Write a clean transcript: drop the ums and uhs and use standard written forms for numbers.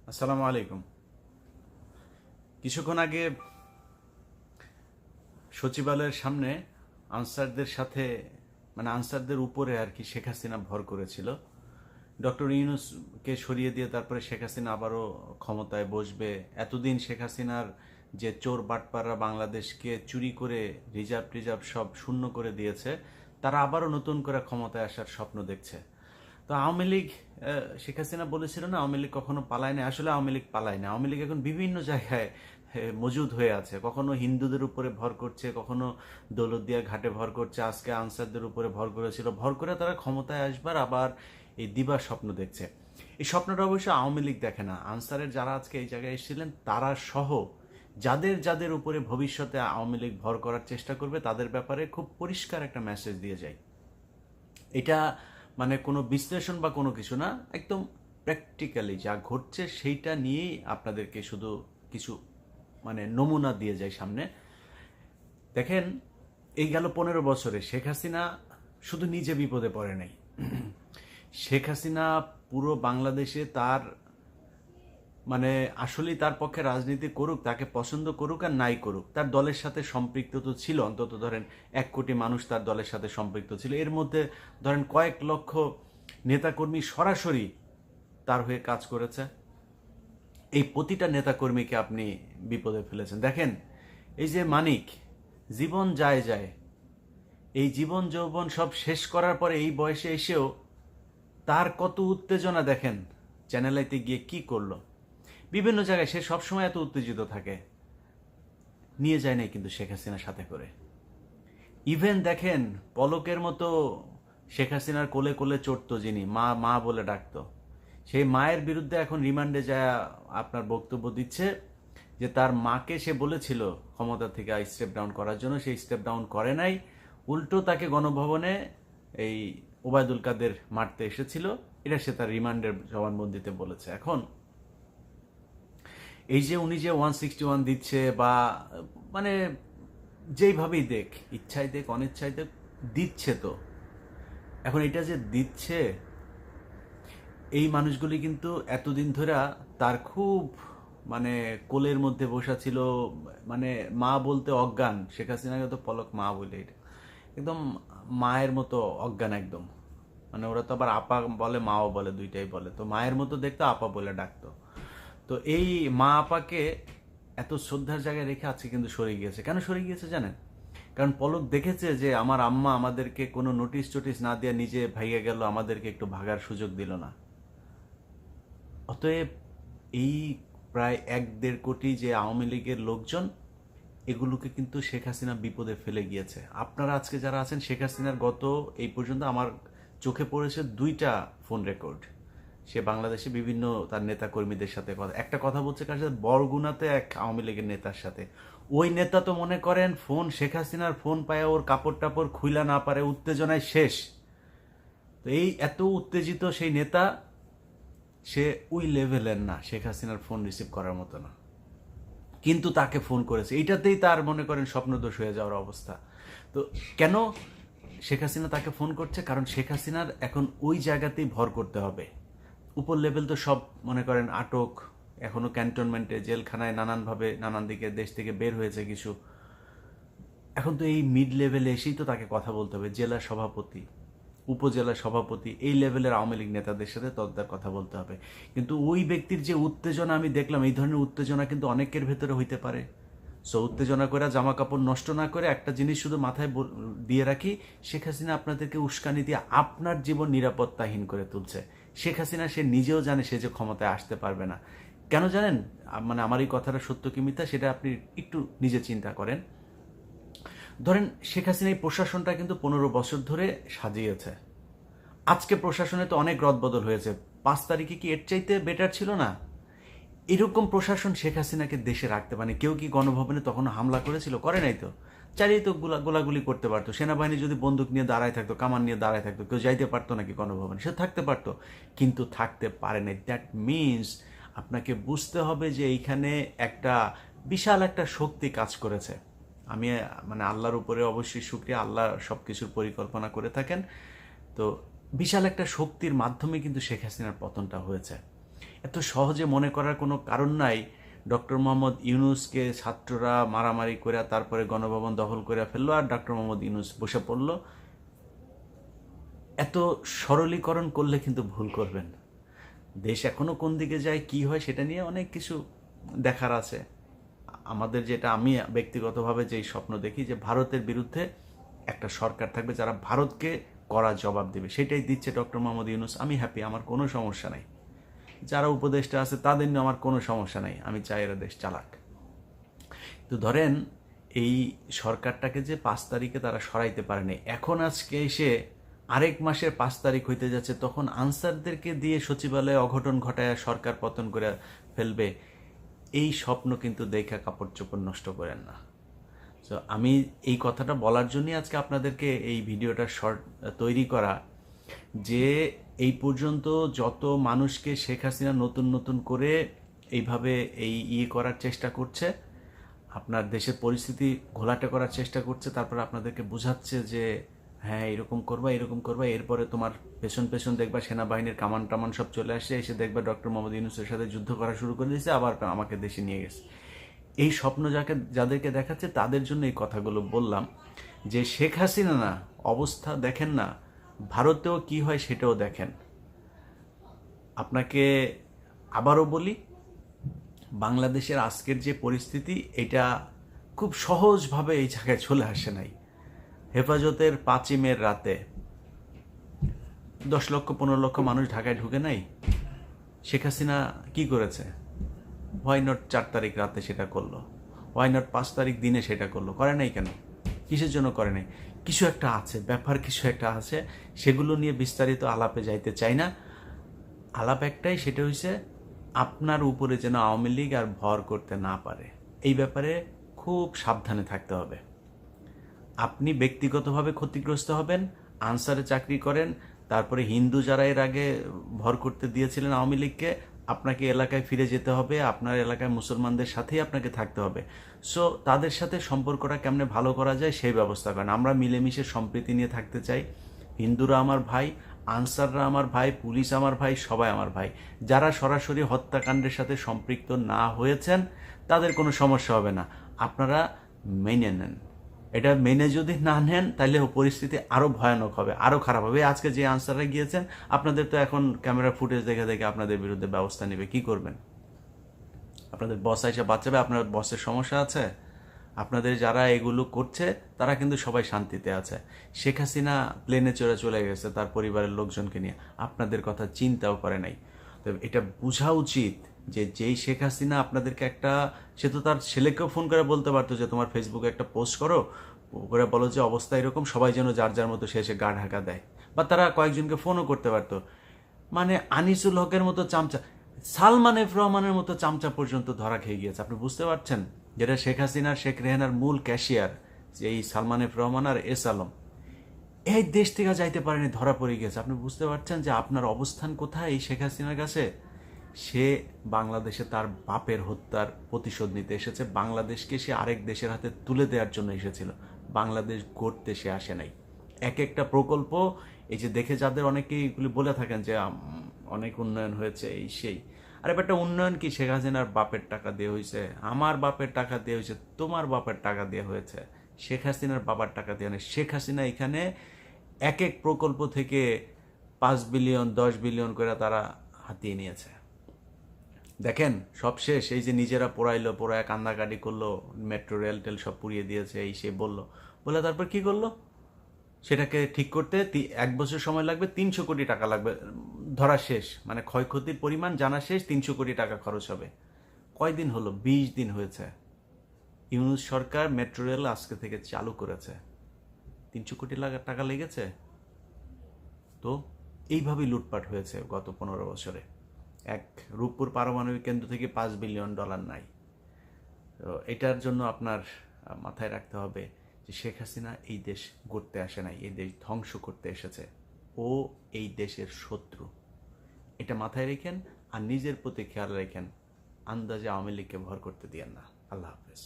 আসসালামু আলাইকুম। কিছুক্ষণ আগে সচিবালয়ের সামনে আনসারদের সাথে আনসারদের উপরে আর কি শেখ হাসিনা ভর করেছিল। ডক্টর ইউনূসকে সরিয়ে দিয়ে তারপরে শেখ হাসিনা আবারও ক্ষমতায় বসবে। এতদিন শেখ হাসিনার যে চোর বাটপাররা বাংলাদেশকে চুরি করে রিজার্ভ সব শূন্য করে দিয়েছে, তারা আবারও নতুন করে ক্ষমতায় আসার স্বপ্ন দেখছে। তো আওয়ামী লীগ, শেখ হাসিনা বলেছিল না আওয়ামী লীগ কখনো পালায় না। আসলে আওয়ামী লীগ পালায় না। আওয়ামী লীগ এখন বিভিন্ন জায়গায় মজুদ হয়ে আছে। কখনো হিন্দুদের উপরে ভর করছে, কখনো দৌলতদিয়া ঘাটে ভর করছে, আজকে আনসারদের উপরে ভর করেছিল। ভর করে তারা ক্ষমতায় আসবার আবার এই দিবার স্বপ্ন দেখছে। এই স্বপ্নটা অবশ্য আওয়ামী লীগ দেখে না। আনসারের যারা আজকে এই জায়গায় এসেছিলেন তারা সহ যাদের যাদের উপরে ভবিষ্যতে আওয়ামী লীগ ভর করার চেষ্টা করবে তাদের ব্যাপারে খুব পরিষ্কার একটা মেসেজ দিয়ে যায়। এটা কোনো বিশ্লেষণ বা কোনো কিছু না, একদম প্র্যাকটিক্যালি যা ঘটছে সেইটা নিয়েই আপনাদেরকে শুধু কিছু নমুনা দিয়ে যায় সামনে। দেখেন, এই গেল 15 বছরে শেখ হাসিনা শুধু নিজে বিপদে পড়ে নাই। শেখ হাসিনা পুরো বাংলাদেশে তার আসলেই তার পক্ষে রাজনীতি করুক, তাকে পছন্দ করুক আর নাই করুক, তার দলের সাথে সম্পৃক্ত তো ছিল। অন্তত ধরেন 1 কোটি মানুষ তার দলের সাথে সম্পৃক্ত ছিল। এর মধ্যে ধরেন কয়েক লক্ষ নেতাকর্মী সরাসরি তার হয়ে কাজ করেছে। এই প্রতিটা নেতাকর্মীকে আপনি বিপদে ফেলেছেন। দেখেন, এই যে মানিক, জীবন যায় যায়, এই জীবন যৌবন সব শেষ করার পরে এই বয়সে এসেও তার কত উত্তেজনা দেখেন। চ্যানেল আইতে গিয়ে কি করলো, বিভিন্ন জায়গায় সে সবসময় এত উত্তেজিত থাকে। নিয়ে যায় নাই কিন্তু শেখ হাসিনার সাথে করে। ইভেন দেখেন, পলকের মতো শেখ হাসিনার কোলে কোলে চড়তো যিনি, মা মা বলে ডাকতো, সেই মায়ের বিরুদ্ধে এখন রিমান্ডে যায় আপনার বক্তব্য দিচ্ছে যে তার মাকে সে বলেছিল ক্ষমতা থেকে স্টেপ ডাউন করার জন্য, সেই স্টেপ ডাউন করে নাই। উল্টো তাকে গণভবনে এই ওবায়দুল কাদের মারতে এসেছিল, এটা সে তার রিমান্ডের জবানবন্দিতে বলেছে। এখন এই যে উনি যে 161 দিচ্ছে বা যেইভাবেই দেখ, ইচ্ছায় দেখ অনিচ্ছায় দেখ, দিচ্ছে তো। এখন এটা যে দিচ্ছে, এই মানুষগুলি কিন্তু এতদিন ধরে তার খুব কোলের মধ্যে বসা ছিল। মা বলতে অজ্ঞান। শেখ হাসিনাকে তো পলক মা বলে, এটা একদম মায়ের মতো অজ্ঞান একদম। ওরা তো আবার আপা বলে মাও বলে, দুইটাই বলে। তো মায়ের মতো দেখতো, আপা বলে ডাকতো। তো এই মা আপাকে এত শ্রদ্ধার জায়গায় রেখে আজকে কিন্তু সরে গিয়েছে। কেন সরে গিয়েছে জানেন? কারণ পলক দেখেছে যে আমার আম্মা আমাদেরকে কোনো নোটিশ টোটিস না দিয়ে নিজে ভাইয়া গেল, আমাদেরকে একটু ভাগার সুযোগ দিল না। অতএব এই প্রায় 1-1.5 কোটি যে আওয়ামী লীগের লোকজন, এগুলোকে কিন্তু শেখ হাসিনা বিপদে ফেলে গিয়েছে। আপনারা আজকে যারা আছেন, শেখ হাসিনার গত এই পর্যন্ত আমার চোখে পড়েছে 2টা ফোন রেকর্ড। সে বাংলাদেশে বিভিন্ন তার নেতা কর্মীদের সাথে একটা কথা বলছে কার সাথে, বরগুনাতে এক আওয়ামী লীগের নেতার সাথে। ওই নেতা তো মনে করেন ফোন, শেখ হাসিনার ফোন পায় ওর কাপড় টাপড় খুইলা না পারে, উত্তেজনায় শেষ। তো এই এত উত্তেজিত সেই নেতা, সে ওই লেভেলের না, শেখ হাসিনার ফোন রিসিভ করার মতো না, কিন্তু তাকে ফোন করেছে। এইটাতেই তার মনে করেন স্বপ্নদোষ হয়ে যাওয়ার অবস্থা। তো কেন শেখ হাসিনা তাকে ফোন করছে? কারণ শেখ হাসিনার এখন ওই জায়গাতেই ভর করতে হবে। উপর লেভেল তো সব মনে করেন আটক, এখনো ক্যান্টনমেন্টে, জেলখানায়, নানানভাবে নানান দিকে দেশ থেকে বের হয়েছে কিছু। এখন তো এই মিড লেভেলে এসেই তো তাকে কথা বলতে হবে। জেলা সভাপতি, উপজেলা সভাপতি, এই লেভেলের আওয়ামী লীগ নেতাদের সাথে তার কথা বলতে হবে। কিন্তু ওই ব্যক্তির যে উত্তেজনা আমি দেখলাম, এই ধরনের উত্তেজনা কিন্তু অনেকের ভেতরে হইতে পারে। সো উত্তেজনা করে জামা কাপড় নষ্ট না করে একটা জিনিস শুধু মাথায় দিয়ে রাখি, শেখ হাসিনা আপনাদেরকে উস্কানি দিয়ে আপনার জীবন নিরাপত্তাহীন করে তুলছে। শেখ হাসিনা সে নিজেও জানে সে যে ক্ষমতায় আসতে পারবে না। কেন জানেন? আমার এই কথাটা সত্য কি মিথ্যা সেটা আপনি একটু নিজে চিন্তা করেন। ধরেন শেখ হাসিনা এই প্রশাসনটা কিন্তু 15 বছর ধরে সাজিয়েছে। আজকে প্রশাসনে তো অনেক রদবদল হয়েছে। 5 তারিখে কি এর চাইতে বেটার ছিল না? এরকম প্রশাসন শেখ হাসিনাকে দেশে রাখতে পারে। কেউ কি গণভবনে তখন হামলা করেছিল? করে নাই তো। চালিয়ে তো গোলাগুলি করতে পারতো। সেনাবাহিনী যদি বন্দুক নিয়ে দাঁড়ায় থাকতো, কামান নিয়ে দাঁড়ায় থাকতো, কেউ যাইতে পারতো নাকি গণভবনে? সে থাকতে পারতো, কিন্তু থাকতে পারে নাই। দ্যাট মিনস আপনাকে বুঝতে হবে যে এইখানে একটা বিশাল একটা শক্তি কাজ করেছে। আমি আল্লাহর উপরে অবশ্যই শুকরিয়া, আল্লাহ সব কিছুর পরিকল্পনা করে থাকেন। তো বিশাল একটা শক্তির মাধ্যমে কিন্তু শেখ হাসিনার পতনটা হয়েছে। এত সহজে মনে করার কোনো কারণ নাই ডক্টর মোহাম্মদ ইউনূসকে ছাত্ররা মারামারি করে তারপরে গণভবন দখল করে ফেললো আর ডক্টর মোহাম্মদ ইউনূস বসে পড়লো। এত সরলীকরণ করলে কিন্তু ভুল করবেন। দেশ এখনো কোন দিকে যায়, কি হয়, সেটা নিয়ে অনেক কিছু দেখার আছে। আমাদের যেটা আমি ব্যক্তিগতভাবে যেই স্বপ্ন দেখি যে ভারতের বিরুদ্ধে একটা সরকার থাকবে যারা ভারতকে কড়া জবাব দেবে, সেটাই দিচ্ছে ডক্টর মোহাম্মদ ইউনূস। আমি হ্যাপি, আমার কোনো সমস্যা নাই। যারা উপদেষ্টা আছে তাদের নিয়ে আমার কোনো সমস্যা নাই, আমি চাই এরা দেশ চালাক। তো ধরেন এই সরকারটাকে যে 5 তারিখে তারা সরাইতে পারেনি, এখন আজকে এসে আরেক মাসের 5 তারিখ হইতে যাচ্ছে, তখন আনসারদেরকে দিয়ে সচিবালয়ে অঘটন ঘটায় সরকার পতন করে ফেলবে, এই স্বপ্ন কিন্তু দেখা কাপড় চোপড় নষ্ট করেন না। তো আমি এই কথাটা বলার জন্যই আজকে আপনাদেরকে এই ভিডিওটা শর্ট তৈরি করা, যে এই পর্যন্ত যত মানুষকে শেখ হাসিনা নতুন নতুন করে এইভাবে করার চেষ্টা করছে, আপনার দেশের পরিস্থিতি ঘোলাটে করার চেষ্টা করছে, তারপর আপনাদেরকে বোঝাচ্ছে যে হ্যাঁ এরকম করবা এরকম করবা, এরপরে তোমার পেছন পেছন দেখবা সেনাবাহিনীর কামান টামান সব চলে আসছে, এসে দেখবা ডক্টর মোহাম্মদ ইউনূসের সাথে যুদ্ধ করা শুরু করে দিয়েছে, আবার আমাকে দেশে নিয়ে গেছে। এই স্বপ্ন যাদেরকে দেখাচ্ছে তাদের জন্য এই কথাগুলো বললাম, যে শেখ হাসিনা না অবস্থা দেখেন না, ভারতেও কি হয় সেটাও দেখেন। আপনাকে আবারও বলি, বাংলাদেশের আজকের যে পরিস্থিতি, এটা খুব সহজভাবে এই জায়গায় চলে আসে নাই। হেফাজতের 5ই মের রাতে 10 লক্ষ 15 লক্ষ মানুষ ঢাকায় ঢুকে নাই। শেখ হাসিনা কি করেছে? হোয়াই নট 4 তারিখ রাতে সেটা করলো, হোয়াই নট 5 তারিখ দিনে সেটা করলো? করে নাই কেন? কিসের জন্য করে নাই? কিছু একটা আছে, ব্যাপার কিছু একটা আছে, সেগুলো নিয়ে বিস্তারিত আলাপে যাইতে চাই না। আলাপ একটাই, সেটা হচ্ছে আপনার উপরে যেন আওয়ামী লীগ আর ভর করতে না পারে, এই ব্যাপারে খুব সাবধানে থাকতে হবে। আপনি ব্যক্তিগতভাবে ক্ষতিগ্রস্ত হবেন, আনসারে চাকরি করেন, তারপরে হিন্দু যারা এর আগে ভর করতে দিয়েছিলেন আওয়ামী লীগকে, আপনাকে এলাকায় ফিরে যেতে হবে, আপনার এলাকায় মুসলমানদের সাথেই আপনাকে থাকতে হবে। সো তাদের সাথে সম্পর্কটা কেমনে ভালো করা যায় সেই ব্যবস্থা করেন। আমরা মিলেমিশে সম্প্রীতি নিয়ে থাকতে চাই। হিন্দুরা আমার ভাই, আনসাররা আমার ভাই, পুলিশ আমার ভাই, সবাই আমার ভাই। যারা সরাসরি হত্যাকাণ্ডের সাথে সম্পৃক্ত না হয়েছেন তাদের কোনো সমস্যা হবে না, আপনারা মেনে নেন। এটা মেনে যদি না নেন তাহলে পরিস্থিতি আরও ভয়ানক হবে, আরও খারাপ হবে। আজকে যে আনসাররা গিয়েছেন, আপনাদের তো এখন ক্যামেরা ফুটেজ দেখে দেখে আপনাদের বিরুদ্ধে ব্যবস্থা নেবে, কি করবেন? আপনাদের বস এসে বাঁচাবে? আপনার বসের সমস্যা আছে? আপনাদের যারা এগুলো করছে তারা কিন্তু সবাই শান্তিতে আছে। শেখ হাসিনা প্লেনে চলে গেছে তার পরিবারের লোকজনকে নিয়ে, আপনাদের কথা চিন্তাও করে নাই। তো এটা বোঝা উচিত যে যেই শেখ হাসিনা আপনাদেরকে সে তো তার ছেলেকেও ফোন করে বলতে পারতো যে তোমার ফেসবুকে একটা পোস্ট করো, করে বলো যে অবস্থা এরকম, সবাই যেন যার যার মতো সে এসে গা ঢাকা দেয়, বা তারা কয়েকজনকে ফোনও করতে পারতো। মানে আনিসুল হকের মতো চামচা, সালমান এফ রহমানের মতো চামচা পর্যন্ত ধরা খেয়ে গিয়েছে। আপনি বুঝতে পারছেন? যেটা শেখ হাসিনার, শেখ রেহানার মূল ক্যাশিয়ার, যে এই সালমান এফ রহমান আর এস আলম, এই দেশ থেকে যাইতে পারেনি, ধরা পড়ে গেছে। আপনি বুঝতে পারছেন যে আপনার অবস্থান কোথায় এই শেখ হাসিনার কাছে? সে বাংলাদেশে তার বাপের হত্যার প্রতিশোধ নিতে এসেছে, বাংলাদেশকে সে আরেক দেশের হাতে তুলে দেওয়ার জন্য এসেছিল, বাংলাদেশ গড়তে সে আসে নাই। এক একটা প্রকল্প, এই যে দেখে যাদের অনেকেই এগুলি বলে থাকেন যে অনেক উন্নয়ন হয়েছে এই সেই, আর একটা উন্নয়ন কি? শেখ হাসিনার বাপের টাকা দিয়ে হয়েছে, আমার বাপের টাকা দিয়ে হয়েছে, তোমার বাপের টাকা দিয়ে হয়েছে, শেখ হাসিনার বাবার টাকা দিয়ে নেই। শেখ হাসিনা এখানে এক এক প্রকল্প থেকে 5 বিলিয়ন 10 বিলিয়ন করে তারা হাতিয়ে নিয়েছে। দেখেন সব শেষ, এই যে নিজেরা পোড়ায় কান্দাকাটি করলো, মেট্রো রেল টেল সব পুড়িয়ে দিয়েছে, এই সে বলে তারপর কি করলো? সেটাকে ঠিক করতে 1 বছর সময় লাগবে, 300 কোটি টাকা লাগবে, ধরা শেষ। মানে ক্ষয়ক্ষতির পরিমাণ জানা শেষ, 300 কোটি টাকা খরচ হবে। কয়দিন হলো? 20 দিন হয়েছে। ইউনূস সরকার মেট্রো রেল আজকে থেকে চালু করেছে, 300 কোটি টাকা লেগেছে। তো এইভাবেই লুটপাট হয়েছে গত 15 বছরে। এক রূপপুর পারমাণবিক কেন্দ্র থেকে $5 বিলিয়ন নাই। তো এটার জন্য আপনার মাথায় রাখতে হবে যে শেখ হাসিনা এই দেশ গড়তে আসে নাই, এই দেশ ধ্বংস করতে এসেছে। ও এই দেশের শত্রু, এটা মাথায় রেখেন। আর নিজের প্রতি খেয়াল রেখেন, আন্দাজে আওয়ামী লীগকে ভর করতে দিয়েন না। আল্লাহ হাফেজ।